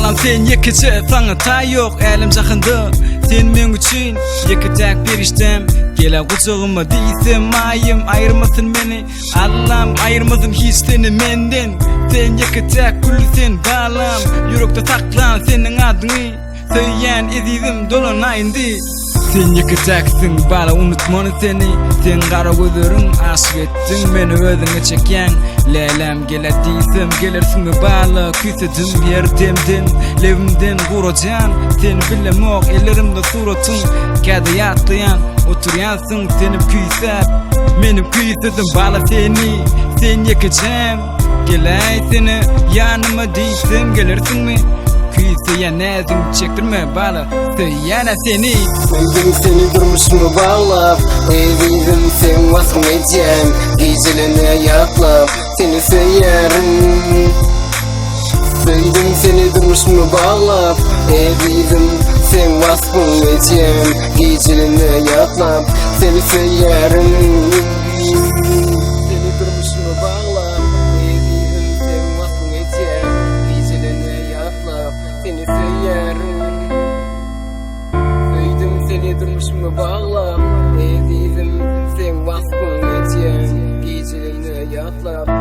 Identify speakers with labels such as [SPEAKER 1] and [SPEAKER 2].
[SPEAKER 1] Balam sen yekice sana ta yok elim sakındı. Sen men üçün yekitek bir iştem. Gele kucağıma değilsem ayım ayırmasın beni. Allah'ım ayırmasın hiç seni menden. Sen yekitek gül sen balam. Yürekte saklan senin adını. Söyleyen izizim dolanayındı. Sen yıkıtaksın bala unutmanı seni. Sen kara gözlerin aşk ettin beni özüne çeken. Leylem gele değilsem gelirsin mi bala. Küsedim yerdemden levimden kuracan. Seni bilemok ellerimde suratın. Kade yatlayan oturuyansın senim küysep. Benim kuysedim bala seni. Sen yıkacağım geley seni. Yanıma değilsem gelirsin mi? Küyseye nezim çektirme bala. Söyleyene seni.
[SPEAKER 2] Sevdim seni durmuş mu bağlap. Ezildim sen vazgeçeceğim. Gecelerine yaklap seni söylerim. Sevdim seni durmuş mu bağlap. Ezildim sen vazgeçeceğim. Gecelerine yaklap seni söylerim. Seni durmuş mu bağlap. Ezildim sen vazgeçeceğim. Gecelerine yaklap seni söylerim. Seni durmuş mu bağlam. Ezizim sen vasfın edeceğim. Gecelerine yatlar